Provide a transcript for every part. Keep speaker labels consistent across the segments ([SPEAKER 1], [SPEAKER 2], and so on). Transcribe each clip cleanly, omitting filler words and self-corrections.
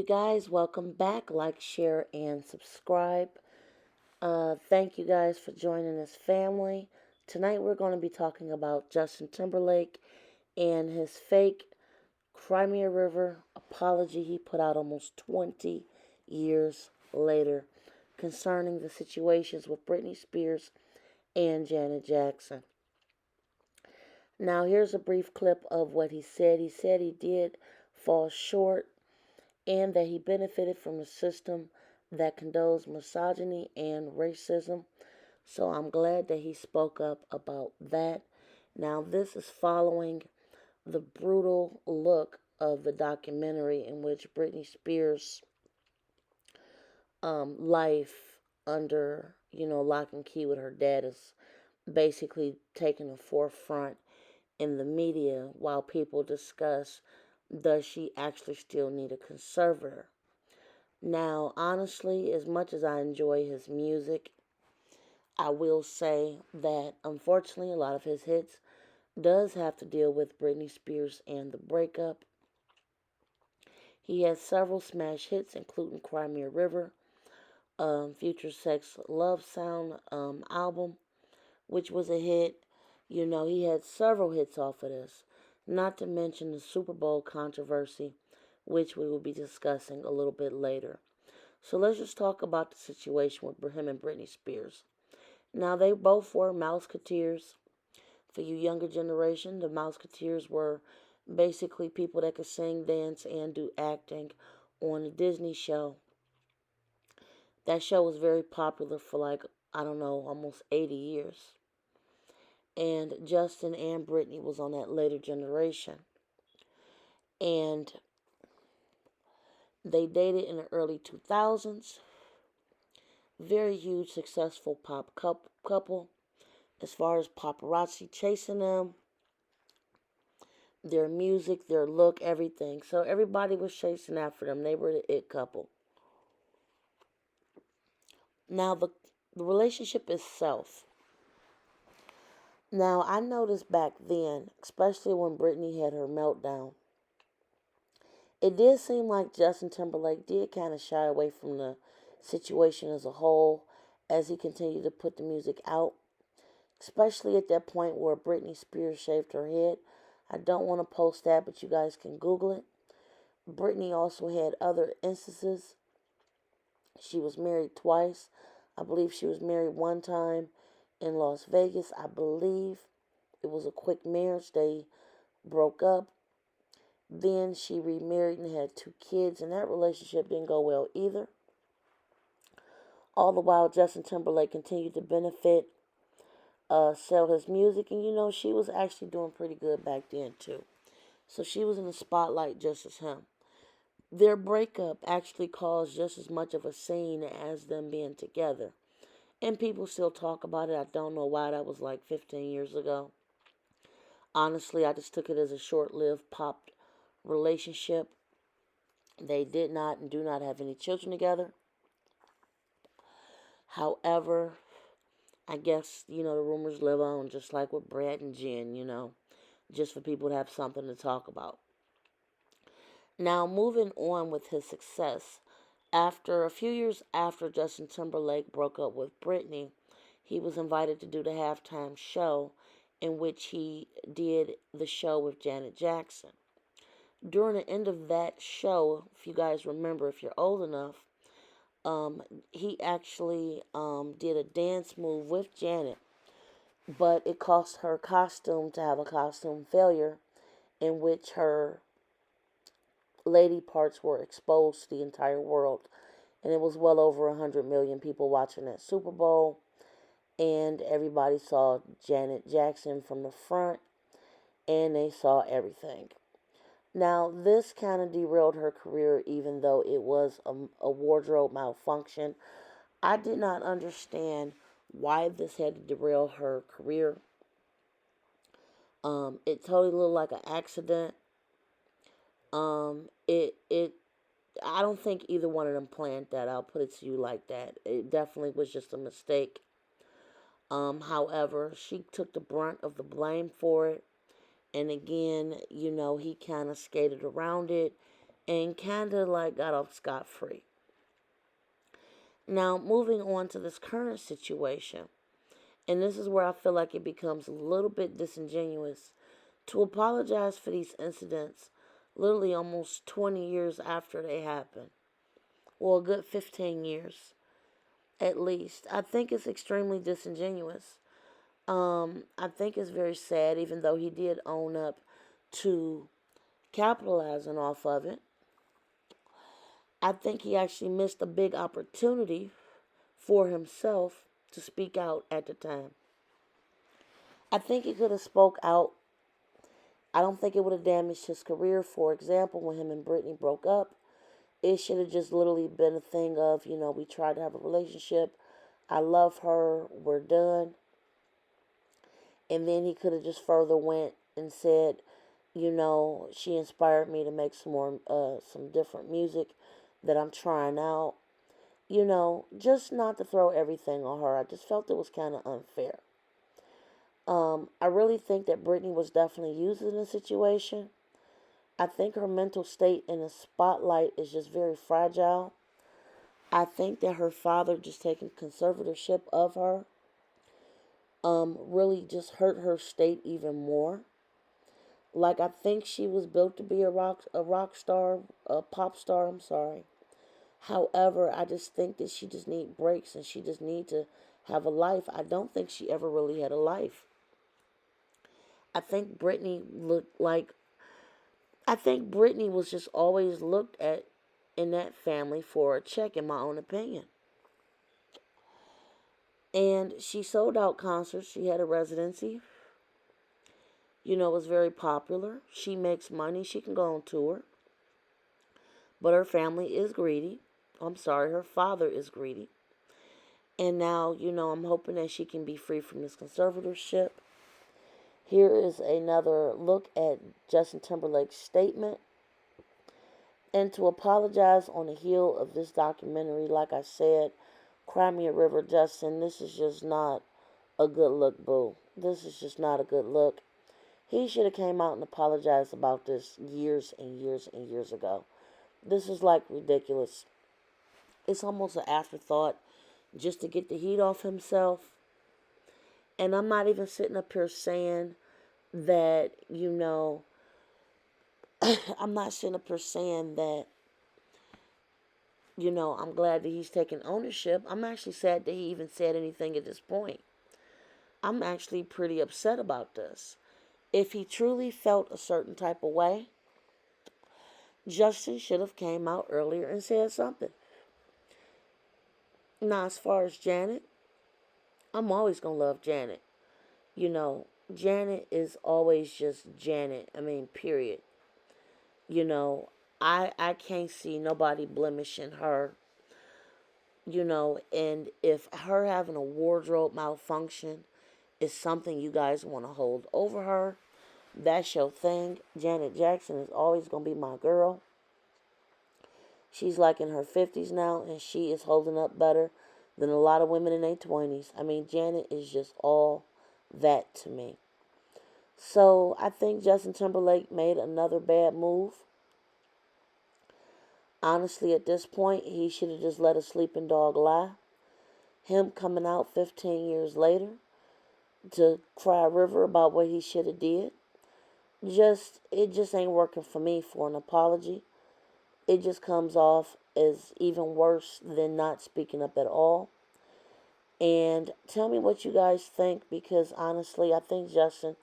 [SPEAKER 1] you guys. Welcome back. Like, share, and subscribe. Thank you guys for joining this family. Tonight we're going to be talking about Justin Timberlake and his fake Crimea River apology he put out almost 20 years later concerning the situations with Britney Spears and Janet Jackson. Now, here's a brief clip of what he said. He said he did fall short and that he benefited from a system that condones misogyny and racism. So I'm glad that he spoke up about that. Now, this is following the brutal look of the documentary in which Britney Spears' life under, lock and key with her dad is basically taking the forefront in the media while people discuss, does she actually still need a conservator? Now, honestly, as much as I enjoy his music, I will say that unfortunately a lot of his hits does have to deal with Britney Spears and the breakup. He has several smash hits, including Crimea River, Future Sex Love Sound album, which was a hit. He had several hits off of this, not to mention the Super Bowl controversy, which we will be discussing a little bit later. So let's just talk about the situation with him and Britney Spears. Now, they both were Mouseketeers. For you younger generation, the Mouseketeers were basically people that could sing, dance, and do acting on a Disney show. That show was very popular for I don't know, almost 80 years. And Justin and Britney was on that later generation. And they dated in the early 2000s. Very huge, successful pop couple. As far as paparazzi chasing them, their music, their look, everything. So everybody was chasing after them. They were the it couple. Now, the relationship itself. Now, I noticed back then, especially when Britney had her meltdown, it did seem like Justin Timberlake did kind of shy away from the situation as a whole as he continued to put the music out, especially at that point where Britney Spears shaved her head. I don't want to post that, but you guys can Google it. Britney also had other instances. She was married twice. I believe she was married one time in Las Vegas. I believe it was a quick marriage. They broke up. Then she remarried and had 2 kids, and that relationship didn't go well either. All the while, Justin Timberlake continued to benefit, sell his music, and she was actually doing pretty good back then too. So she was in the spotlight just as him. Their breakup actually caused just as much of a scene as them being together. And people still talk about it. I don't know why. That was like 15 years ago. Honestly, I just took it as a short-lived pop relationship. They did not and do not have any children together. However, I guess, the rumors live on, just like with Brad and Jen, just for people to have something to talk about. Now, moving on with his success. After a few years after Justin Timberlake broke up with Britney, he was invited to do the halftime show in which he did the show with Janet Jackson. During the end of that show, if you guys remember, if you're old enough, he actually did a dance move with Janet, but it cost her costume to have a costume failure in which her lady parts were exposed to the entire world. And it was well over 100 million people watching that Super Bowl. And everybody saw Janet Jackson from the front, and they saw everything. Now, this kind of derailed her career, even though it was a wardrobe malfunction. I did not understand why this had to derail her career. It totally looked like an accident. It I don't think either one of them planned that. I'll put it to you like that. It definitely was just a mistake. However, she took the brunt of the blame for it. And again, he kind of skated around it and kind of like got off scot free. Now, moving on to this current situation, and this is where I feel like it becomes a little bit disingenuous to apologize for these incidents literally almost 20 years after they happened. Well, a good 15 years at least. I think it's extremely disingenuous. I think it's very sad, even though he did own up to capitalizing off of it. I think he actually missed a big opportunity for himself to speak out at the time. I think he could have spoke out. I don't think it would have damaged his career. For example, when him and Brittany broke up, it should have just literally been a thing of, we tried to have a relationship. I love her. We're done. And then he could have just further went and said, she inspired me to make some different music that I'm trying out. Just not to throw everything on her. I just felt it was kind of unfair. I really think that Brittany was definitely used in the situation. I think her mental state in the spotlight is just very fragile. I think that her father just taking conservatorship of her really just hurt her state even more. Like, I think she was built to be a rock star, a pop star, I'm sorry. However, I just think that she just need breaks and she just need to have a life. I don't think she ever really had a life. I think Brittany looked like I think Brittany was just always looked at in that family for a check, in my own opinion. And she sold out concerts. She had a residency. Was very popular. She makes money. She can go on tour. But her family is greedy. I'm sorry, her father is greedy. And now, I'm hoping that she can be free from this conservatorship. Here is another look at Justin Timberlake's statement. And to apologize on the heel of this documentary, like I said, Cry Me a River, Justin, this is just not a good look, boo. This is just not a good look. He should have came out and apologized about this years and years and years ago. This is like ridiculous. It's almost an afterthought just to get the heat off himself. And I'm not even sitting up here saying that, I'm not sitting up here saying that, I'm glad that he's taking ownership. I'm actually sad that he even said anything at this point. I'm actually pretty upset about this. If he truly felt a certain type of way, Justin should have came out earlier and said something. Now, as far as Janet, I'm always going to love Janet. You know, Janet is always just Janet. I mean, period. You know, I can't see nobody blemishing her. And if her having a wardrobe malfunction is something you guys want to hold over her, that's your thing. Janet Jackson is always going to be my girl. She's like in her 50s now, and she is holding up better than a lot of women in their 20s. I mean, Janet is just all that to me. So I think Justin Timberlake made another bad move. Honestly, at this point, he should have just let a sleeping dog lie. Him coming out 15 years later to cry a river about what he should have did. It just ain't working for me for an apology. It just comes off as even worse than not speaking up at all. And tell me what you guys think, because honestly, I think Justin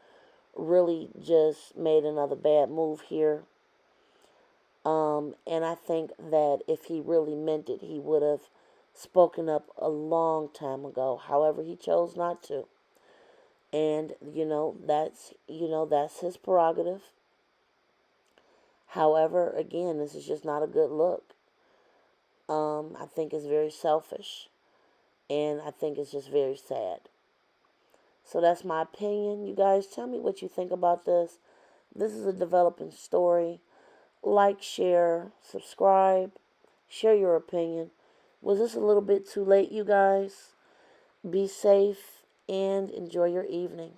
[SPEAKER 1] really just made another bad move here. And I think that if he really meant it, he would have spoken up a long time ago. However, he chose not to. And that's his prerogative. However, again, this is just not a good look. I think it's very selfish, and I think it's just very sad. So that's my opinion. You guys, tell me what you think about this. This is a developing story. Like, share, subscribe, share your opinion. Was this a little bit too late, you guys? Be safe and enjoy your evening.